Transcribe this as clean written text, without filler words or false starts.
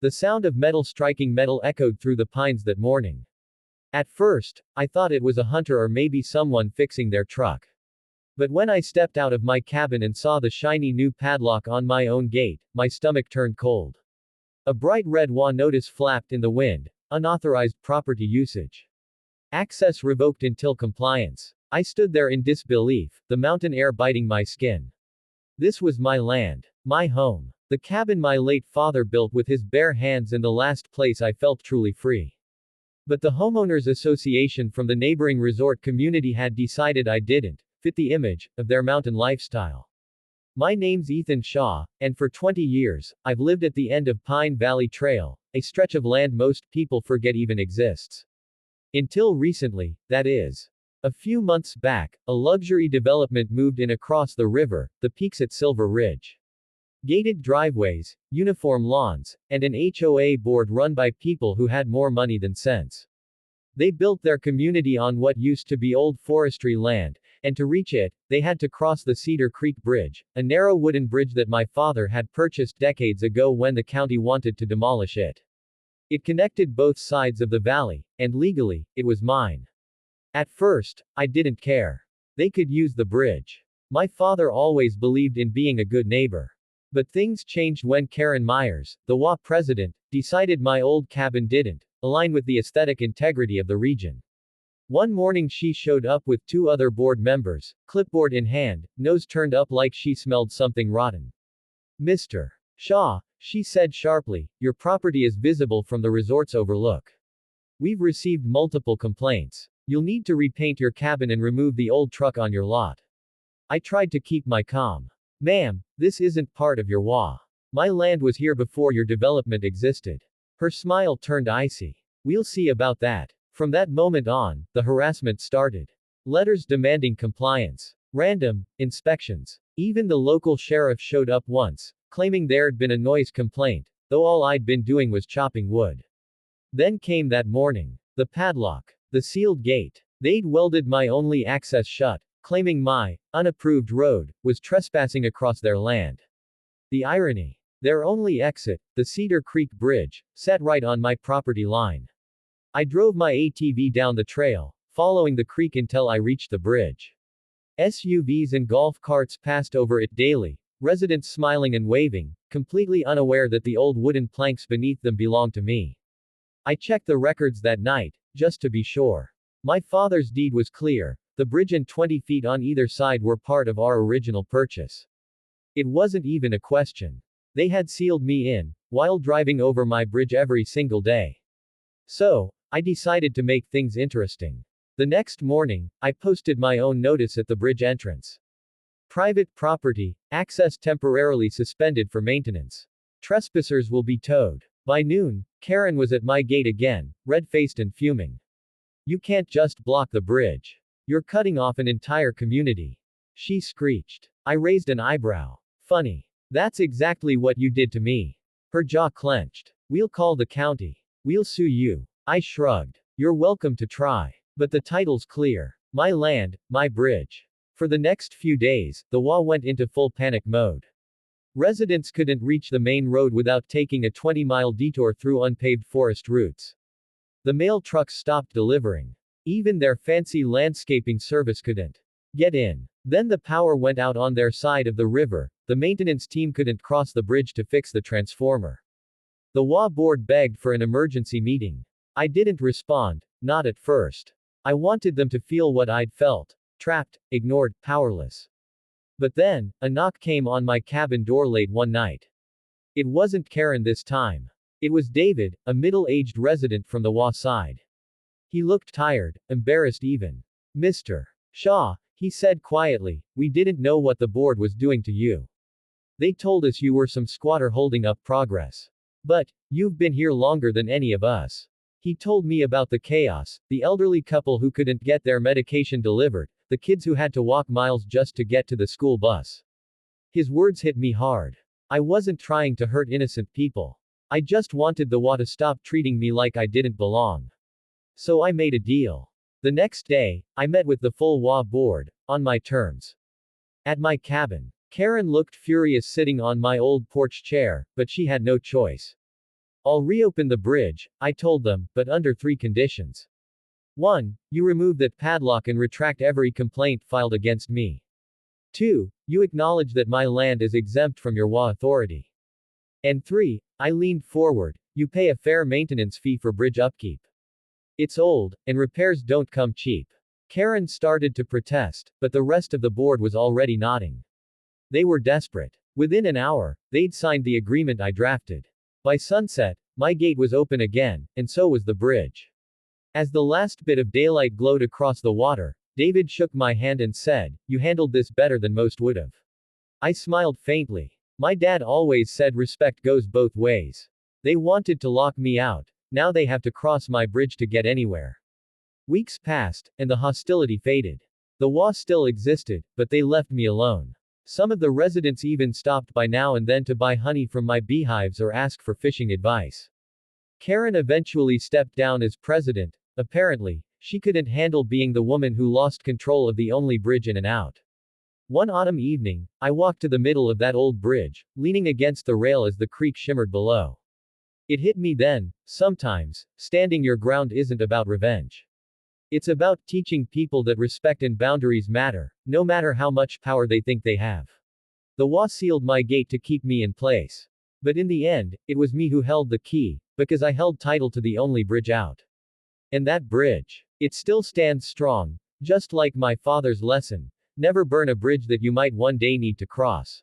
The sound of metal striking metal echoed through the pines that morning. At first, I thought it was a hunter or maybe someone fixing their truck. But when I stepped out of my cabin and saw the shiny new padlock on my own gate, my stomach turned cold. A bright red WA notice flapped in the wind. Unauthorized property usage. Access revoked until compliance. I stood there in disbelief, the mountain air biting my skin. This was my land. My home. The cabin my late father built with his bare hands and the last place I felt truly free. But the homeowners association from the neighboring resort community had decided I didn't fit the image of their mountain lifestyle. My name's Ethan Shaw, and for 20 years, I've lived at the end of Pine Valley Trail, a stretch of land most people forget even exists. Until recently, that is. A few months back, a luxury development moved in across the river, the peaks at Silver Ridge. Gated driveways, uniform lawns, and an HOA board run by people who had more money than sense. They built their community on what used to be old forestry land, and to reach it, they had to cross the Cedar Creek Bridge, a narrow wooden bridge that my father had purchased decades ago when the county wanted to demolish it. It connected both sides of the valley, and legally, it was mine. At first, I didn't care. They could use the bridge. My father always believed in being a good neighbor. But things changed when Karen Myers, the WA president, decided my old cabin didn't align with the aesthetic integrity of the region. One morning she showed up with two other board members, clipboard in hand, nose turned up like she smelled something rotten. Mr. Shaw, she said sharply, your property is visible from the resort's overlook. We've received multiple complaints. You'll need to repaint your cabin and remove the old truck on your lot. I tried to keep my calm. Ma'am, this isn't part of your WA. My land was here before your development existed. Her smile turned icy. We'll see about that. From that moment on, the harassment started. Letters demanding compliance. Random inspections. Even the local sheriff showed up once, claiming there'd been a noise complaint, though all I'd been doing was chopping wood. Then came that morning. The padlock. The sealed gate. They'd welded my only access shut, claiming my unapproved road was trespassing across their land. The irony. Their only exit, the Cedar Creek Bridge, sat right on my property line. I drove my ATV down the trail, following the creek until I reached the bridge. SUVs and golf carts passed over it daily, residents smiling and waving, completely unaware that the old wooden planks beneath them belonged to me. I checked the records that night, just to be sure. My father's deed was clear. The bridge and 20 feet on either side were part of our original purchase. It wasn't even a question. They had sealed me in, while driving over my bridge every single day. So, I decided to make things interesting. The next morning, I posted my own notice at the bridge entrance. Private property, access temporarily suspended for maintenance. Trespassers will be towed. By noon, Karen was at my gate again, red-faced and fuming. You can't just block the bridge. You're cutting off an entire community. She screeched. I raised an eyebrow. Funny. That's exactly what you did to me. Her jaw clenched. We'll call the county. We'll sue you. I shrugged. You're welcome to try. But the title's clear. My land, my bridge. For the next few days, the WA went into full panic mode. Residents couldn't reach the main road without taking a 20-mile detour through unpaved forest routes. The mail trucks stopped delivering. Even their fancy landscaping service couldn't get in. Then the power went out on their side of the river. The maintenance team couldn't cross the bridge to fix the transformer. The WA board begged for an emergency meeting. I didn't respond, not at first. I wanted them to feel what I'd felt. Trapped, ignored, powerless. But then, a knock came on my cabin door late one night. It wasn't Karen this time. It was David, a middle-aged resident from the WA side. He looked tired, embarrassed even. Mr. Shaw, he said quietly, we didn't know what the board was doing to you. They told us you were some squatter holding up progress. But, you've been here longer than any of us. He told me about the chaos, the elderly couple who couldn't get their medication delivered, the kids who had to walk miles just to get to the school bus. His words hit me hard. I wasn't trying to hurt innocent people. I just wanted the WA to stop treating me like I didn't belong. So I made a deal. The next day, I met with the full WA board, on my terms. At my cabin, Karen looked furious sitting on my old porch chair, but she had no choice. I'll reopen the bridge, I told them, but under 3 conditions. 1. You remove that padlock and retract every complaint filed against me. 2. You acknowledge that my land is exempt from your WA authority. And 3. I leaned forward, you pay a fair maintenance fee for bridge upkeep. It's old, and repairs don't come cheap. Karen started to protest, but the rest of the board was already nodding. They were desperate. Within an hour, they'd signed the agreement I drafted. By sunset, my gate was open again, and so was the bridge. As the last bit of daylight glowed across the water, David shook my hand and said, "You handled this better than most would've." I smiled faintly. My dad always said respect goes both ways. They wanted to lock me out. Now they have to cross my bridge to get anywhere. Weeks passed, and the hostility faded. The WA still existed, but they left me alone. Some of the residents even stopped by now and then to buy honey from my beehives or ask for fishing advice. Karen eventually stepped down as president. Apparently, she couldn't handle being the woman who lost control of the only bridge in and out. One autumn evening, I walked to the middle of that old bridge, leaning against the rail as the creek shimmered below. It hit me then, sometimes, standing your ground isn't about revenge. It's about teaching people that respect and boundaries matter, no matter how much power they think they have. The WA sealed my gate to keep me in place. But in the end, it was me who held the key, because I held title to the only bridge out. And that bridge. It still stands strong, just like my father's lesson: never burn a bridge that you might one day need to cross.